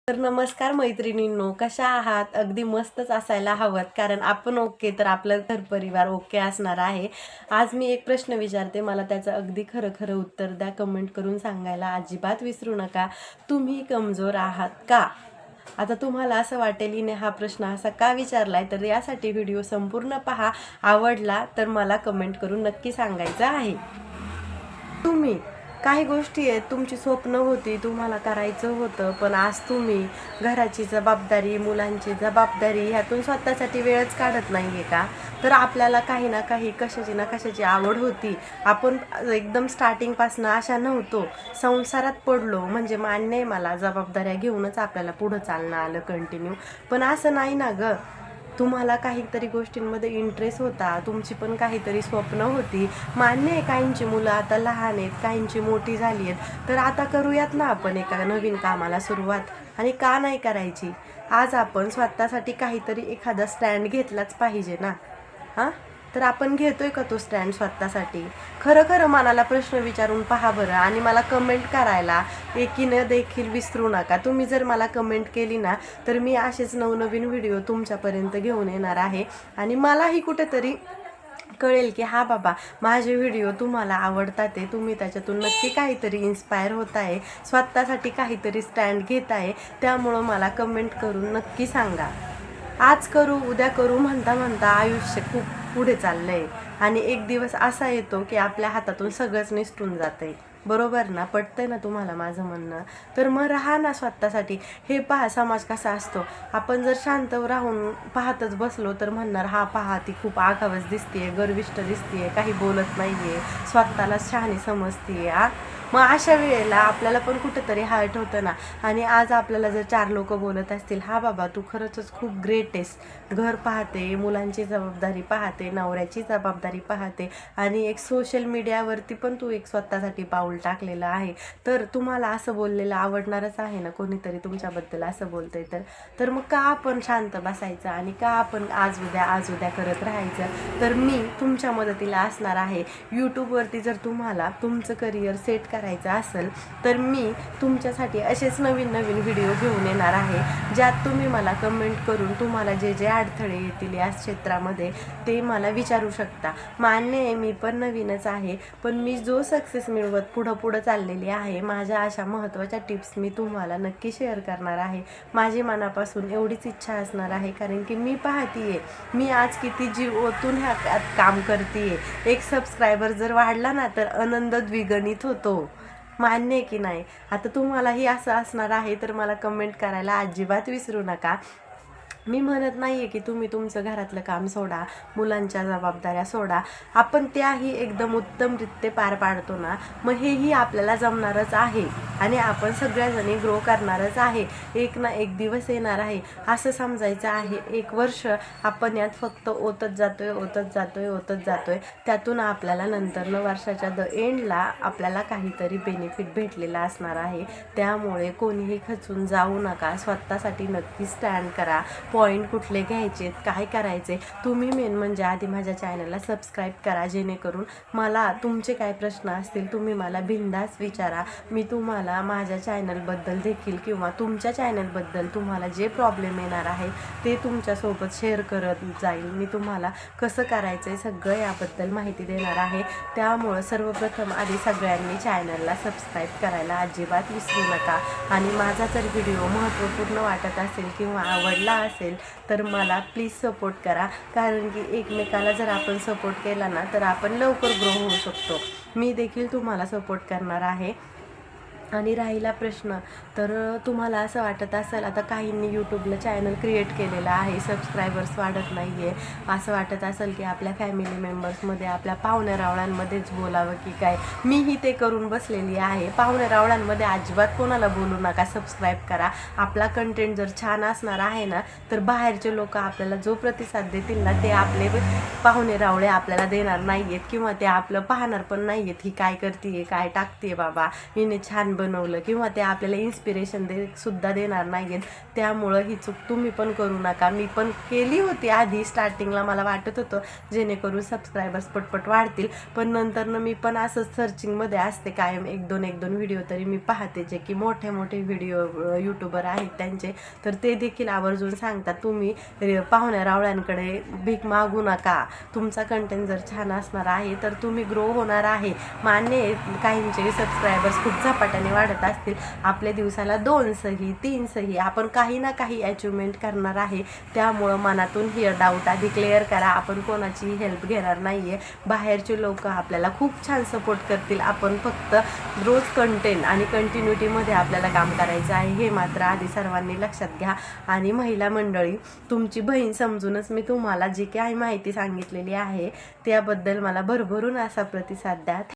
तर नमस्कार मैत्रिणींनो, कशा आहात? अगदी मस्तच असायला हवं, कारण आपण ओके तर आपलं घर परिवार ओके असणार आहे. आज मी एक प्रश्न विचारते, मला त्याचं अगदी खरं खरं उत्तर द्या. कमेंट करून सांगायला अजिबात विसरू नका. तुम्ही कमजोर आहात का? आता तुम्हाला असं वाटेल हिने हा प्रश्न असा का विचारलाय, तर यासाठी व्हिडिओ संपूर्ण पहा. आवडला तर मला कमेंट करून नक्की सांगायचं आहे. तुम्ही काही गोष्टी आहेत, तुमची स्वप्न होती, तुम्हाला करायचं होतं, पण आज तुम्ही घराची जबाबदारी, मुलांची जबाबदारी ह्यातून स्वतःसाठी वेळच काढत नाही आहे का? तर आपल्याला काही ना काही कशाची ना कशाची आवड होती. आपण एकदम स्टार्टिंगपासून अशा नव्हतो. संसारात पडलो म्हणजे मान्य आहे मला, जबाबदाऱ्या घेऊनच आपल्याला पुढं चालणं आलं कंटिन्यू. पण असं नाही ना गं. तुम्हाला काहीतरी गोष्टींमध्ये इंटरेस्ट होता, तुमची पण काहीतरी स्वप्न होती. मान्य आहे, काहींची मुलं आता लहान आहेत, काहींची मोठी झाली आहेत, तर आता करूयात ना आपण एका नवीन कामाला सुरुवात. आणि का नाही करायची? आज आपण स्वतःसाठी काहीतरी एखादा स्टँड घेतलाच पाहिजे ना. हां, तर आपण घेतोय का तो स्टँड स्वतःसाठी? खरं खरं मनाला प्रश्न विचारून पहा बरं, आणि मला कमेंट करायला एकीनं देखील विसरू नका. तुम्ही जर मला कमेंट केली ना, तर मी असेच नवनवीन व्हिडिओ तुमच्यापर्यंत घेऊन येणार आहे. आणि मलाही कुठेतरी कळेल की हा बाबा, माझे व्हिडिओ तुम्हाला आवडतात आहे, तुम्ही त्याच्यातून नक्की काहीतरी इन्स्पायर होत आहे, स्वतःसाठी काहीतरी स्टँड घेत आहे. त्यामुळं मला कमेंट करून नक्की सांगा. आज करू उद्या करू म्हणता म्हणता आयुष्य खूप पुढे चाललंय, आणि एक दिवस असा येतो की आपल्या हातातून सगळंच निसटून जातंय. बरोबर ना? पटतंय ना तुम्हाला माझं म्हणणं? तर मग राहा ना स्वतःसाठी. हे पहा, समाज कसा असतो. आपण जर शांत राहून पाहतच बसलो तर म्हणणार, हा पहा ती खूप आगावच दिसतेय, गर्विष्ठ दिसतेय, काही बोलत नाहीये, स्वतःला शहाणी समजतीये. मग अशा वेळेला आपल्याला पण कुठेतरी हर्ट होतं ना. आणि आज आपल्याला जर 4 लोक बोलत असतील, हा बाबा तू खरंच खूप ग्रेट आहेस, घर पाहते, मुलांची जबाबदारी पाहते, नवऱ्याची जबाबदारी पाहते, आणि एक सोशल मीडियावरती पण तू एक स्वतःसाठी पाऊल टाकलेलं आहे, तर तुम्हाला असं बोललेलं आवडणारच आहे ना. कोणीतरी तुमच्याबद्दल असं बोलतंय तर मग का आपण शांत बसायचं, आणि का आपण आज उद्या करत राहायचं? तर मी तुमच्या मदतीला असणार आहे. यूट्यूबवरती जर तुम्हाला तुमचं करिअर सेट करायचं असेल, तर मी तुमच्यासाठी असेच नवीन नवीन व्हिडिओ घेऊन येणार आहे, ज्यात तुम्ही मला कमेंट करून तुम्हाला जे जे अडथळे येतील या क्षेत्रामध्ये ते मला विचारू शकता. मान्य आहे, मी पण नवीनच आहे, पण मी जो सक्सेस मिळवत पुढं चाललेली आहे, माझ्या अशा महत्त्वाच्या टिप्स मी तुम्हाला नक्की शेअर करणार आहे. माझी मनापासून एवढीच इच्छा असणार आहे, कारण की मी पाहतीये मी आज किती जीव ओतून ह्या काम करतीये. एक सबस्क्रायबर जर वाढला ना, तर आनंद द्विगुणित होतो. मान्य आहे की नाही? आता तुम्हालाही असं असणार आहे, तर मला कमेंट करायला अजिबात विसरू नका. मी म्हणत नाही आहे की तुम्ही तुमचं घरातलं काम सोडा, मुलांच्या जबाबदाऱ्या सोडा. आपण त्याही एकदम उत्तमरित्या पार पाडतो ना, मग हेही आपल्याला जमणारच आहे, आणि आपण सगळ्याजणी ग्रो करणारच आहे. एक ना एक दिवस येणार आहे, असं समजायचं आहे. 1 वर्ष आपण यात फक्त ओतत जातोय. त्यातून आपल्याला नंतर वर्षाच्या एंडला आपल्याला काहीतरी बेनिफिट भेटलेला असणार आहे. त्यामुळे कोणीही खचून जाऊ नका. स्वतःसाठी नक्की स्टँड करा. पॉईंट कुठले घ्यायचे, काय करायचे, तुम्ही मेन म्हणजे आधी माझ्या चॅनलला सबस्क्राईब करा, जेणेकरून मला तुमचे काय प्रश्न असतील तुम्ही मला बिनधास्त विचारा. मी तुम्हाला माझ्या चॅनलबद्दल देखील किंवा तुमच्या चॅनलबद्दल तुम्हाला जे प्रॉब्लेम येणार आहे ते तुमच्यासोबत शेअर करत जाईल. मी तुम्हाला कसं करायचं आहे सगळं याबद्दल माहिती देणार आहे. त्यामुळं सर्वप्रथम आधी सगळ्यांनी चॅनलला सबस्क्राईब करायला अजिबात विसरू नका. आणि माझा जर व्हिडिओ महत्त्वपूर्ण वाटत असेल किंवा आवडला असेल, तर मला प्लीज सपोर्ट करा, कारण की एकमेकाला जर आपण सपोर्ट केला ना, तर आपण लवकर ग्रो होऊ शकतो. मी देखील तुम्हाला सपोर्ट करणार आहे. आणि राहिला प्रश्न, तर तुम्हाला असं वाटत असेल, आता काहींनी यूट्यूबला चॅनल क्रिएट केलेलं आहे, सबस्क्रायबर्स वाढत नाही आहे, असं वाटत असेल की आपल्या फॅमिली मेंबर्समध्ये, आपल्या पाहुण्यारावळांमध्येच बोलावं की काय. मीही ते करून बसलेली आहे. पाहुण्यारावळांमध्ये अजिबात कोणाला बोलू नका, सबस्क्राईब करा. आपला कंटेंट जर छान असणार आहे ना, तर बाहेरचे लोक आपल्याला जो प्रतिसाद देतील ना, ते आपले पाहुणेरावळे आपल्याला देणार नाही आहेत, किंवा ते आपलं पाहणार पण नाही आहेत, ही काय करते, काय टाकते बाबा, हिने छान बनवलं किंवा ते आपल्याला इन्स्पिरेशन सुद्धा देणार नाही आहेत. त्यामुळं ही चूक तुम्ही पण करू नका. मी पण केली होती आधी स्टार्टिंगला, मला वाटत होतं जेणेकरून सबस्क्रायबर्स पटपट वाढतील, पण नंतरनं मी पण असं सर्चिंगमध्ये असते कायम. एक दोन व्हिडिओ तरी मी पाहते जे की मोठे मोठे व्हिडिओ यूट्यूबर आहेत त्यांचे, तर ते देखील आवर्जून सांगतात तुम्ही पाहुण्या रावळ्यांकडे भीक मागू नका. तुमचा कंटेंट जर छान असणार आहे तर तुम्ही ग्रो होणार आहे. मान्य आहे काहींचे सबस्क्रायबर्स खूप झपाट्याने वाढत असतील, आपल्या दिवसाला 2 सही 3 सही आपण काही ना काही अचिव्हमेंट करणार आहे. त्यामुळं मनातून ही डाऊट आधी क्लिअर करा. आपण कोणाची हेल्प घेणार नाही आहे. बाहेरचे लोक आपल्याला खूप छान सपोर्ट करतील. आपण फक्त रोज कंटेंट आणि कंटिन्युटीमध्ये आपल्याला काम करायचं आहे, हे मात्र आधी सर्वांनी लक्षात घ्या. आणि महिला मंडळी, तुमची बहीण समजूनच मी तुम्हाला जी काही माहिती सांगितलेली आहे त्याबद्दल मला भरभरून असा प्रतिसाद द्या.